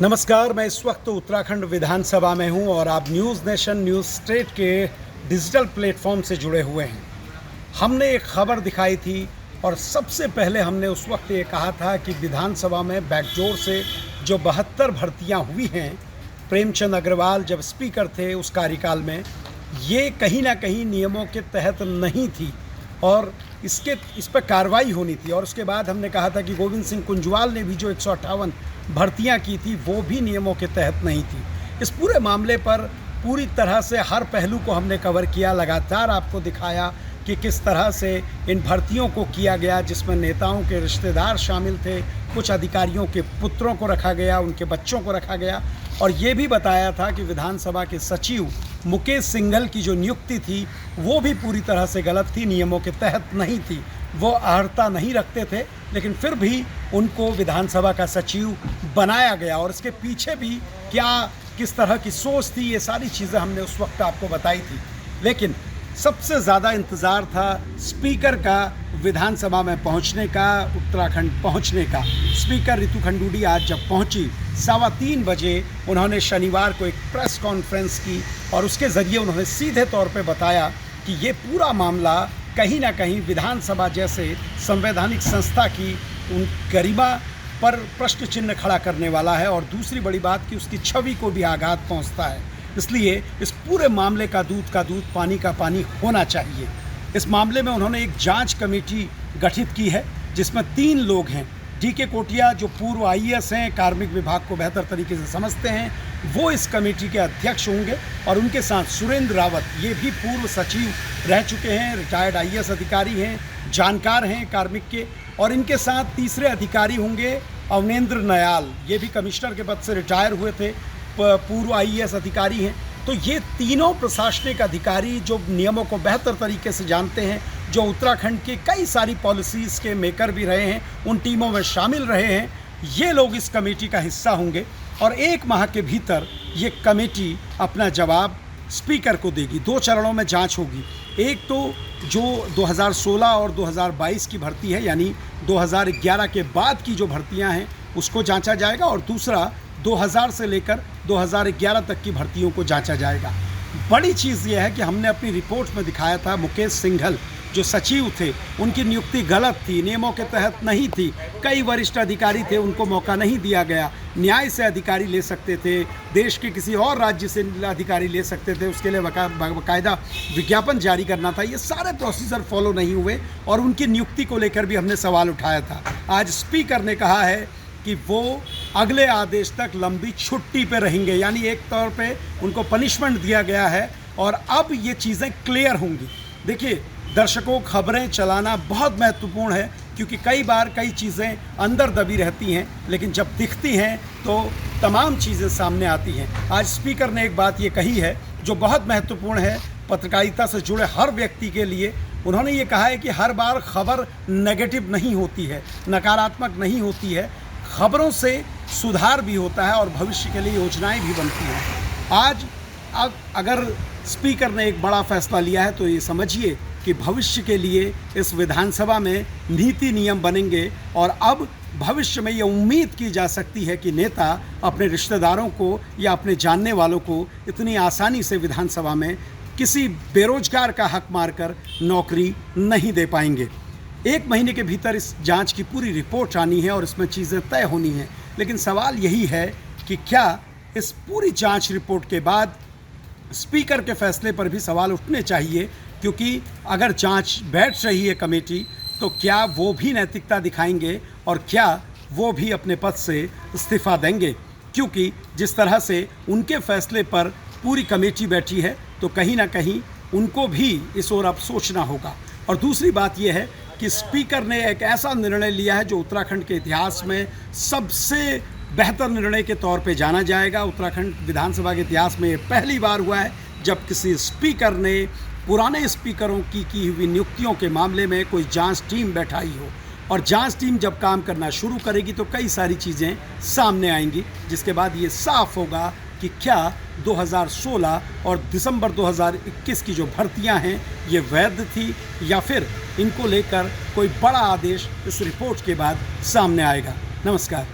नमस्कार, मैं इस वक्त उत्तराखंड विधानसभा में हूं और आप न्यूज़ नेशन न्यूज़ स्टेट के डिजिटल प्लेटफॉर्म से जुड़े हुए हैं। हमने एक खबर दिखाई थी और सबसे पहले हमने उस वक्त ये कहा था कि विधानसभा में बैकडोर से जो 72 भर्तियां हुई हैं, प्रेमचंद अग्रवाल जब स्पीकर थे उस कार्यकाल में, ये कहीं ना कहीं नियमों के तहत नहीं थी और इस पर कार्रवाई होनी थी। और उसके बाद हमने कहा था कि गोविंद सिंह कुंजवाल ने भी जो 158 भर्तियां की थी वो भी नियमों के तहत नहीं थी। इस पूरे मामले पर पूरी तरह से हर पहलू को हमने कवर किया, लगातार आपको दिखाया कि किस तरह से इन भर्तियों को किया गया, जिसमें नेताओं के रिश्तेदार शामिल थे, कुछ अधिकारियों के पुत्रों को रखा गया, उनके बच्चों को रखा गया। और ये भी बताया था कि विधानसभा के सचिव मुकेश सिंघल की जो नियुक्ति थी वो भी पूरी तरह से गलत थी, नियमों के तहत नहीं थी। वो अर्हता नहीं रखते थे, लेकिन फिर भी उनको विधानसभा का सचिव बनाया गया। और इसके पीछे भी किस तरह की सोच थी, ये सारी चीज़ें हमने उस वक्त आपको बताई थी। लेकिन सबसे ज़्यादा इंतज़ार था स्पीकर का विधानसभा में पहुंचने का, उत्तराखंड पहुंचने का। स्पीकर रितु खंडूड़ी आज जब पहुंची 3:15 बजे, उन्होंने शनिवार को एक प्रेस कॉन्फ्रेंस की और उसके ज़रिए उन्होंने सीधे तौर पे बताया कि ये पूरा मामला कहीं ना कहीं विधानसभा जैसे संवैधानिक संस्था की उन गरिमा पर प्रश्न चिन्ह खड़ा करने वाला है। और दूसरी बड़ी बात कि उसकी छवि को भी आघात पहुंचता है। इसलिए इस पूरे मामले का दूध, पानी का पानी होना चाहिए। इस मामले में उन्होंने एक जांच कमेटी गठित की है जिसमें 3 लोग हैं। DK कोटिया जो पूर्व IAS हैं, कार्मिक विभाग को बेहतर तरीके से समझते हैं, वो इस कमेटी के अध्यक्ष होंगे। और उनके साथ सुरेंद्र रावत, ये भी पूर्व सचिव रह चुके हैं, रिटायर्ड IAS अधिकारी हैं, जानकार हैं कार्मिक के। और इनके साथ तीसरे अधिकारी होंगे अवनेंद्र नयाल, ये भी कमिश्नर के पद से रिटायर हुए थे, पूर्व IAS अधिकारी हैं। तो ये तीनों प्रशासनिक अधिकारी जो नियमों को बेहतर तरीके से जानते हैं, जो उत्तराखंड के कई सारी पॉलिसीज़ के मेकर भी रहे हैं, उन टीमों में शामिल रहे हैं, ये लोग इस कमेटी का हिस्सा होंगे। और 1 माह के भीतर ये कमेटी अपना जवाब स्पीकर को देगी। 2 चरणों में जांच होगी। एक तो जो 2016 और 2022 की भर्ती है, यानी 2011 के बाद की जो भर्तियां हैं उसको जांचा जाएगा, और दूसरा 2000 से लेकर 2011 तक की भर्तियों को जांचा जाएगा। बड़ी चीज़ यह है कि हमने अपनी रिपोर्ट में दिखाया था मुकेश सिंघल जो सचिव थे, उनकी नियुक्ति गलत थी, नियमों के तहत नहीं थी। कई वरिष्ठ अधिकारी थे, उनको मौका नहीं दिया गया। न्याय से अधिकारी ले सकते थे, देश के किसी और राज्य से अधिकारी ले सकते थे, उसके लिए बाकायदा विज्ञापन जारी करना था। ये सारे प्रोसीजर फॉलो नहीं हुए और उनकी नियुक्ति को लेकर भी हमने सवाल उठाया था। आज स्पीकर ने कहा है कि वो अगले आदेश तक लंबी छुट्टी पे रहेंगे, यानी एक तौर पे उनको पनिशमेंट दिया गया है और अब ये चीज़ें क्लियर होंगी। देखिए दर्शकों, खबरें चलाना बहुत महत्वपूर्ण है, क्योंकि कई बार कई चीज़ें अंदर दबी रहती हैं, लेकिन जब दिखती हैं तो तमाम चीज़ें सामने आती हैं। आज स्पीकर ने एक बात ये कही है जो बहुत महत्वपूर्ण है पत्रकारिता से जुड़े हर व्यक्ति के लिए। उन्होंने ये कहा है कि हर बार खबर नेगेटिव नहीं होती है, नकारात्मक नहीं होती है, खबरों से सुधार भी होता है और भविष्य के लिए योजनाएं भी बनती हैं। आज अगर स्पीकर ने एक बड़ा फैसला लिया है तो ये समझिए कि भविष्य के लिए इस विधानसभा में नीति नियम बनेंगे और अब भविष्य में ये उम्मीद की जा सकती है कि नेता अपने रिश्तेदारों को या अपने जानने वालों को इतनी आसानी से विधानसभा में किसी बेरोजगार का हक मारकर नौकरी नहीं दे पाएंगे। 1 महीने के भीतर इस जांच की पूरी रिपोर्ट आनी है और इसमें चीज़ें तय होनी हैं। लेकिन सवाल यही है कि क्या इस पूरी जांच रिपोर्ट के बाद स्पीकर के फैसले पर भी सवाल उठने चाहिए, क्योंकि अगर जांच बैठ रही है कमेटी तो क्या वो भी नैतिकता दिखाएंगे और क्या वो भी अपने पद से इस्तीफा देंगे, क्योंकि जिस तरह से उनके फैसले पर पूरी कमेटी बैठी है तो कहीं ना कहीं उनको भी इस ओर अब सोचना होगा। और दूसरी बात यह है कि स्पीकर ने एक ऐसा निर्णय लिया है जो उत्तराखंड के इतिहास में सबसे बेहतर निर्णय के तौर पे जाना जाएगा। उत्तराखंड विधानसभा के इतिहास में ये पहली बार हुआ है जब किसी स्पीकर ने पुराने स्पीकरों की हुई नियुक्तियों के मामले में कोई जांच टीम बैठाई हो। और जांच टीम जब काम करना शुरू करेगी तो कई सारी चीज़ें सामने आएंगी, जिसके बाद ये साफ होगा कि क्या 2016 और दिसंबर 2021 की जो भर्तियां हैं ये वैध थी या फिर इनको लेकर कोई बड़ा आदेश इस रिपोर्ट के बाद सामने आएगा। नमस्कार।